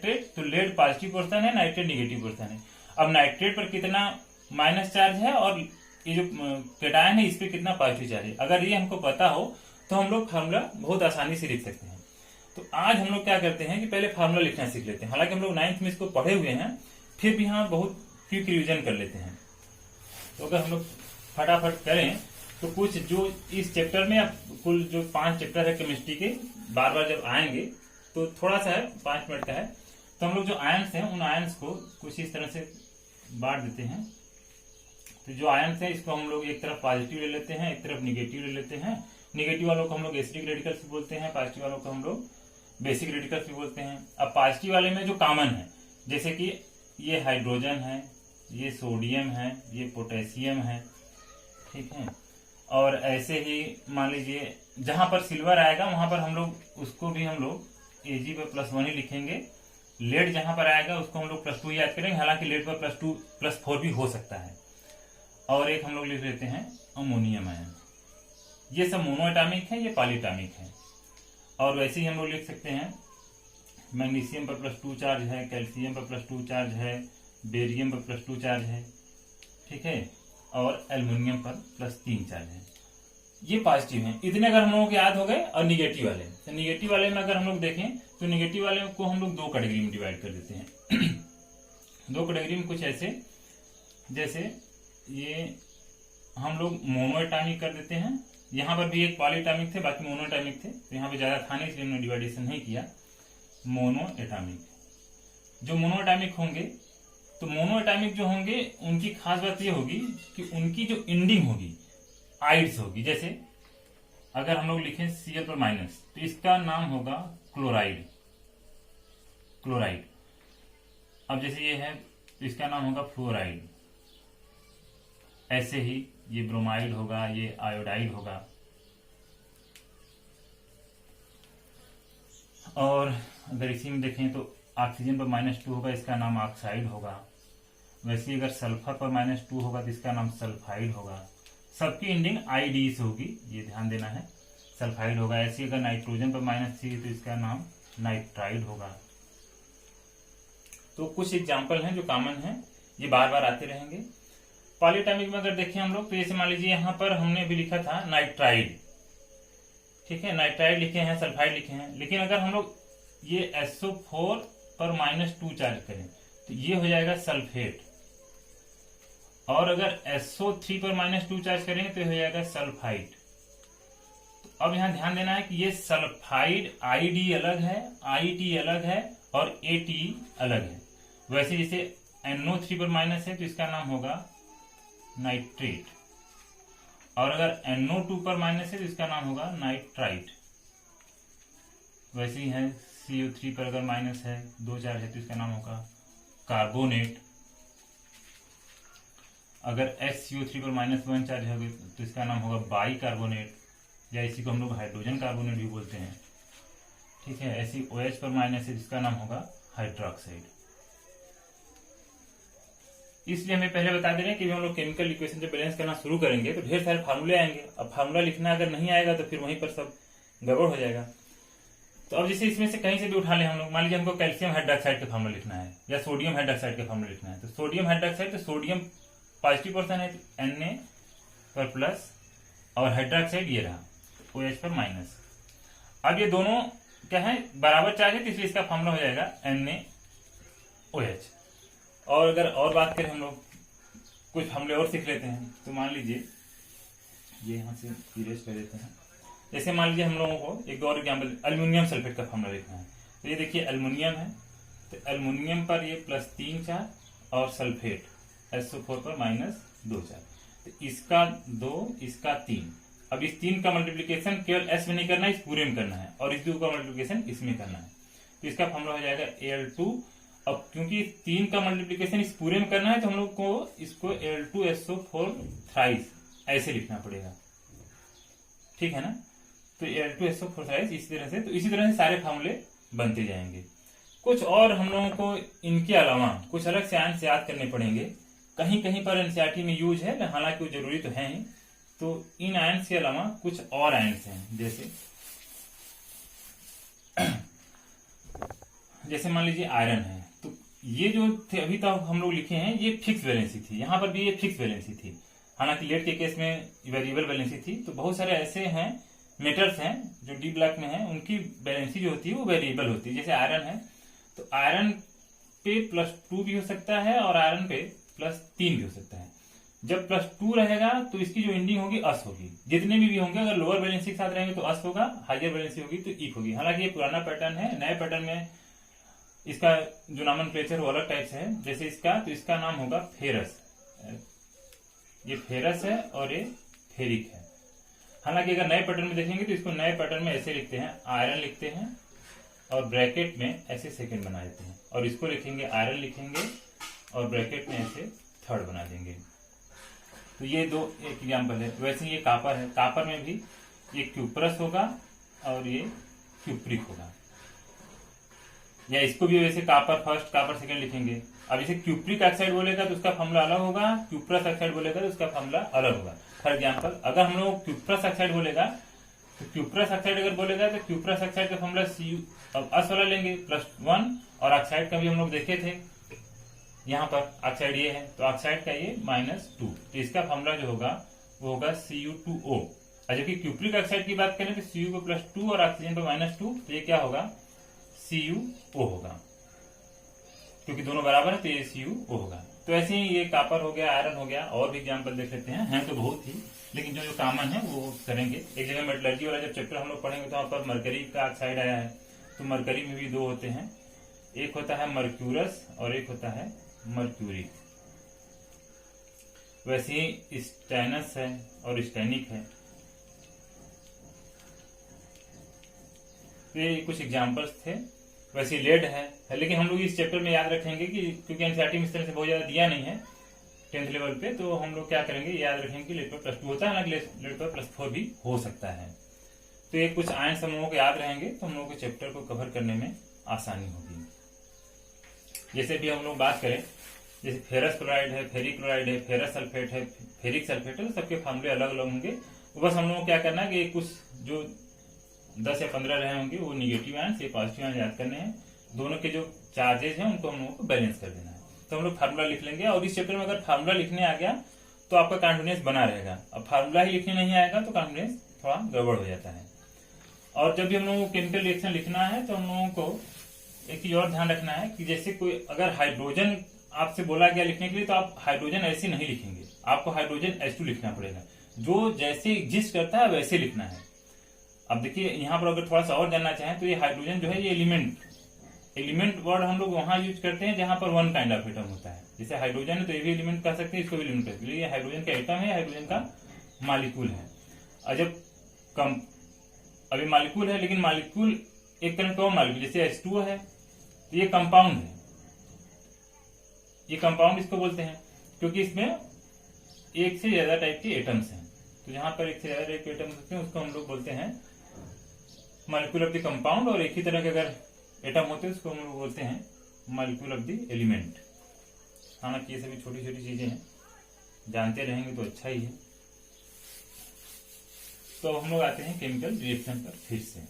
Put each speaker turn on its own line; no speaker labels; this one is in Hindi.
नाइट्रेट, तो लेड पॉजिटिव पोर्शन है, नाइट्रेट निगेटिव पोर्शन है। अब नाइट्रेट पर कितना माइनस चार्ज है और ये जो कैटायन है इस पे कितना पॉजिटिव चार्ज है, अगर ये हमको पता हो तो हम लोग फार्मूला बहुत आसानी से लिख सकते हैं। तो आज हम लोग क्या करते हैं कि पहले फार्मूला लिखना सीख लेते हैं। हालांकि हम लोग 9th में इसको पढ़े हुए हैं, फिर भी यहाँ बहुत क्विक रिविजन कर लेते हैं। तो अगर हम लोग फटाफट करें तो कुछ जो इस चैप्टर में कुल जो 5 चैप्टर है केमिस्ट्री के, बार बार जब आएंगे तो थोड़ा सा है, 5 मिनट का है, तो हम लोग जो आयंस हैं उन आयंस को कुछ इस तरह से बांट देते हैं। तो जो आयंस है इसको हम लोग एक तरफ पॉजिटिव ले लेते हैं, एक तरफ निगेटिव ले लेते हैं। निगेटिव वालों को हम लोग एसिडिक रेडिकल्स भी बोलते हैं, पॉजिटिव वालों को हम लोग बेसिक रेडिकल्स भी बोलते हैं। अब पॉजिटिव वाले में जो कॉमन है, जैसे कि ये हाइड्रोजन है, ये सोडियम है, ये पोटेशियम है, ठीक है। और ऐसे ही मान लीजिए जहां पर सिल्वर आएगा वहां पर हम लोग उसको भी हम लोग एजी पर +1 ही लिखेंगे। लेड जहां पर आएगा उसको हम लोग +2 याद करेंगे, हालांकि लेड पर +2 +4 भी हो सकता है। और एक हम लोग लिख लेते हैं अमोनियम आयन। ये सब मोनोएटॉमिक है, ये पॉलीएटॉमिक है। और वैसे ही हम लोग लिख सकते हैं मैग्नीशियम पर +2 चार्ज है, कैल्शियम पर +2 चार्ज है, बेरियम पर +2 चार्ज है, ठीक है। और एल्युमिनियम पर +3 चार्ज है। ये पॉजिटिव हैं। इतने अगर हम लोगों को याद हो गए। और निगेटिव वाले, तो निगेटिव वाले में अगर हम लोग देखें तो निगेटिव वाले को हम लोग 2 कैटेगरी में डिवाइड कर देते हैं। 2 कैटेगरी में कुछ ऐसे, जैसे ये हम लोग मोनोएटॉमिक कर देते हैं। यहाँ पर भी एक पॉलीएटॉमिक थे, बाकी मोनोएटॉमिक थे, तो यहाँ पे ज्यादा था नहीं इसलिए हमने डिवाइडेशन नहीं किया। मोनोएटॉमिक, जो मोनोएटॉमिक होंगे, तो मोनोएटॉमिक जो होंगे उनकी खास बात ये होगी कि उनकी जो एंडिंग होगी आइड्स होगी। जैसे अगर हम लोग लिखें Cl पर माइनस, तो इसका नाम होगा क्लोराइड, क्लोराइड। अब जैसे ये है तो इसका नाम होगा फ्लोराइड। ऐसे ही ये ब्रोमाइड होगा, ये आयोडाइड होगा। और अगर इसी में देखें तो ऑक्सीजन पर -2 होगा, इसका नाम ऑक्साइड होगा। वैसे ही अगर सल्फर पर -2 होगा तो इसका नाम सल्फाइड होगा। सबकी एंडिंग आईडी से होगी, ये ध्यान देना है, सल्फाइड होगा। ऐसे ही अगर नाइट्रोजन पर -3 तो इसका नाम नाइट्राइड होगा। तो कुछ एग्जाम्पल हैं जो कॉमन हैं, ये बार बार आते रहेंगे। पॉलीएटॉमिक में अगर देखें हम लोग तो जैसे मान लीजिए यहाँ पर हमने भी लिखा था नाइट्राइड, ठीक है, नाइट्राइड लिखे हैं, सल्फाइड लिखे हैं। लेकिन अगर हम लोग ये SO4 पर -2 चार्ज करें तो ये हो जाएगा सल्फेट। और अगर SO3 पर -2 चार्ज करेंगे तो ये हो जाएगा सल्फाइड। तो अब यहाँ ध्यान देना है कि ये सल्फाइड आईडी अलग है, आईटी अलग है और एटी अलग है। वैसे जैसे NO3 पर माइनस है तो इसका नाम होगा नाइट्रेट। और अगर NO2 पर माइनस है तो इसका नाम होगा नाइट्राइट। वैसे ही है CO3 पर अगर माइनस है, 2 चार्ज है तो इसका नाम होगा कार्बोनेट। अगर SCO3 पर -1 चार्ज है तो इसका नाम होगा बाई कार्बोनेट, या इसी को हम लोग हाइड्रोजन कार्बोनेट भी बोलते हैं, ठीक है। ऐसी OH पर माइनस है जिसका नाम होगा हाइड्रोक्साइड। इसलिए हमें पहले बता दे रहे हैं कि हम लोग केमिकल इक्वेशन जब बैलेंस करना शुरू करेंगे तो ढेर सारे फार्मूले आएंगे। अब फार्मूला लिखना अगर नहीं आएगा तो फिर वहीं पर सब गड़बड़ हो जाएगा। तो अब जैसे इसमें से कहीं से भी उठा लें हम लोग, मान लीजिए हमको कैल्शियम हाइड्रोक्साइड का फार्मूला लिखना है या सोडियम हाइड्रोक्साइड का फार्मूला लिखना है। तो सोडियम हाइड्रोक्साइड, तो सोडियम पॉजिटिव पोर्शन है तो Na पर प्लस, और हाइड्रोक्साइड ये रहा OH पर माइनस। अब ये दोनों क्या है, बराबर चार्ज है, तो इसलिए इसका फार्मूला हो जाएगा NaOH। और अगर और बात करें हम लोग कुछ फार्मूले और सीख लेते हैं। तो मान लीजिए ये यहाँ से इरेज कर देते हैं। जैसे मान लीजिए हम लोगों को एक और एग्जाम्पल, एल्युमिनियम सल्फेट का फार्मूला लिखना है। तो ये देखिए एल्युमिनियम है, तो एल्युमिनियम पर ये +3 चार्ज और सल्फेट SO4 पर -2 चार्ज। तो इसका 2, इसका 3। अब इस 3 का मल्टीप्लीकेशन केवल S में नहीं करना है, इस पूरे में करना है, और इस 2 का मल्टीप्लीकेशन इसमें करना है। तो इसका फार्मूला हो जाएगा Al2। अब क्योंकि 3 का मल्टीप्लीकेशन इस पूरे में करना है तो हम लोग को इसको Al2SO4 थ्राइस ऐसे लिखना पड़ेगा, ठीक है ना। तो Al2SO4 थ्राइस इसी तरह से, तो इसी तरह से सारे फार्मूले बनते जाएंगे। कुछ और हम लोगों को इनके अलावा कुछ अलग से आयंस याद करने पड़ेंगे। कहीं कहीं पर एनसीईआरटी में यूज है, हालांकि वो जरूरी तो है ही। तो इन आयंस के अलावा कुछ और आयंस हैं, जैसे मान लीजिए आयरन है, तो ये जो थे अभी तक हम लोग लिखे हैं ये फिक्स वैलेंसी थी, यहाँ पर भी ये फिक्स वैलेंसी थी। हालांकि लेड के केस में वेरिएबल वैलेंसी थी। तो बहुत सारे ऐसे हैं मेटल्स हैं जो डी ब्लॉक में है, उनकी वैलेंसी जो होती है वो वेरिएबल होती है। जैसे आयरन है तो आयरन पे +2 भी हो सकता है और आयरन पे +3 भी हो सकता है। जब +2 रहेगा तो इसकी जो एंडिंग होगी अस होगी। जितने भी होंगे अगर लोअर वैलेंसी के साथ रहेंगे तो अस होगा, हाइयर वैलेंसी होगी तो इक होगी। हालांकि ये पुराना पैटर्न है, नए पैटर्न में इसका जो नॉमेनक्लेचर वो अलग टाइप से है। जैसे इसका, तो इसका नाम होगा फेरस। ये फेरस है और ये फेरिक है। हालांकि अगर नए पैटर्न में देखेंगे तो इसको नए पैटर्न में ऐसे लिखते हैं, आयरन लिखते हैं और ब्रैकेट में ऐसे सेकंड बना देते हैं, और इसको लिखेंगे आयरन लिखेंगे और ब्रैकेट में ऐसे थर्ड बना देंगे। तो ये दो एक एग्जाम्पल है। वैसे ही ये कापर है, कापर में भी ये क्यूप्रस होगा और ये क्यूप्रिक होगा, या इसको भी वैसे कापर फर्स्ट कापर सेकंड लिखेंगे। अब जैसे क्यूप्रिक ऑक्साइड बोलेगा तो उसका फॉर्मूला अलग होगा, क्यूप्रस ऑक्साइड बोलेगा तो उसका फॉर्मूला अलग होगा। फॉर एग्जाम्पल अगर हम लोग क्यूप्रस ऑक्साइड बोलेगा तो क्यूप्रस ऑक्साइड अगर बोलेगा तो क्यूप्रस ऑक्साइड का फॉर्मूला Cu, अब अस वाला लेंगे +1, और ऑक्साइड का भी हम लोग देखे थे, यहाँ पर ऑक्साइड ये है तो ऑक्साइड का ये -2, तो इसका फॉर्मूला जो होगा वो होगा Cu2O। और जबकि क्यूप्रिक ऑक्साइड की बात करें तो Cu को +2 और ऑक्सीजन को -2, तो ये क्या होगा CuO होगा, क्योंकि दोनों बराबर है तो ये CuO होगा। तो ऐसे ही ये कापर हो गया, आयरन हो गया, और भी एग्जाम्पल देख लेते हैं तो बहुत ही, लेकिन जो जो कॉमन है वो करेंगे। एक जगह मेटलर्जी वाला जब चैप्टर हम लोग पढ़ेंगे तो वहां पर मरकरी का ऑक्साइड आया है, तो मरकरी में भी दो होते हैं, एक होता है मर्क्यूरस और एक होता है मर्क्यूरी। वैसे ही स्टैनस है और स्टैनिक है। तो ये कुछ एग्जाम्पल्स थे। वैसे लेड है, लेकिन हम लोग इस चैप्टर में याद रखेंगे कि क्योंकि एनसीईआरटी में इस तरह से बहुत ज्यादा दिया नहीं है 10th लेवल पे, तो हम लोग क्या करेंगे याद रखेंगे कि लेड पर +2 होता है, हालांकि लेड पर +4 भी हो सकता है। तो ये कुछ आयन समूहों को याद रहेंगे तो हम लोगों के चैप्टर को कवर करने में आसानी होगी। जैसे भी हम लोग बात करें, जैसे फेरस क्लोराइड है, फेरिक क्लोराइड है, फेरस सल्फेट है, फेरिक सल्फेट है, तो सबके फॉर्मूले अलग अलग होंगे। बस हम लोग को क्या करना है कि कुछ जो 10 या 15 रहे होंगे वो निगेटिव आयन से पॉजिटिव आयन याद करने हैं। दोनों के जो चार्जेस हैं उनको हम लोगों को बैलेंस कर देना है। तो हम लोग फार्मूला लिख लेंगे, और इस चैप्टर में अगर फार्मूला लिखने आ गया तो आपका कॉन्फिडेंस बना रहेगा। अब फार्मूला ही लिखने नहीं आएगा तो कॉन्फिडेंस थोड़ा गड़बड़ हो जाता है। और जब भी हम लोगों को केमिकल रिएक्शन लिखना है तो हम लोगों को एक चीज और ध्यान रखना है कि जैसे कोई अगर हाइड्रोजन आपसे बोला गया लिखने के लिए तो आप हाइड्रोजन ऐसे नहीं लिखेंगे, आपको हाइड्रोजन H2 लिखना पड़ेगा। जो जैसे एग्जिस्ट करता है वैसे लिखना है। अब देखिए यहाँ पर अगर थोड़ा सा और जानना चाहें तो ये हाइड्रोजन जो है ये एलिमेंट वर्ड हम लोग वहां यूज करते हैं जहां पर वन काइंड ऑफ एटम होता है। जैसे हाइड्रोजन है तो ये भी एलिमेंट कह सकते हैं, इसको भी एलिमेंट कह सकते हैं। ये हाइड्रोजन का एटम है, हाइड्रोजन का मॉलिक्यूल है। और जब कम अभी मॉलिक्यूल है, लेकिन मॉलिक्यूल एक तरह का मॉलिक्यूल जैसे H2O है तो ये कंपाउंड है, ये कंपाउंड इसको बोलते हैं क्योंकि इसमें एक से ज्यादा टाइप के एटम्स हैं। तो जहां पर एक से ज्यादा टाइप के एटम्स होते हैं उसको हम लोग बोलते हैं मॉलिक्यूल ऑफ द कंपाउंड, और एक ही तरह के अगर एटम होते हैं उसको हम लोग बोलते हैं मॉलिक्यूल ऑफ द एलिमेंट। हालांकि ये सभी छोटी छोटी चीजें हैं, जानते रहेंगे तो अच्छा ही है। तो हम लोग आते हैं केमिकल रिएक्शन पर फिर से।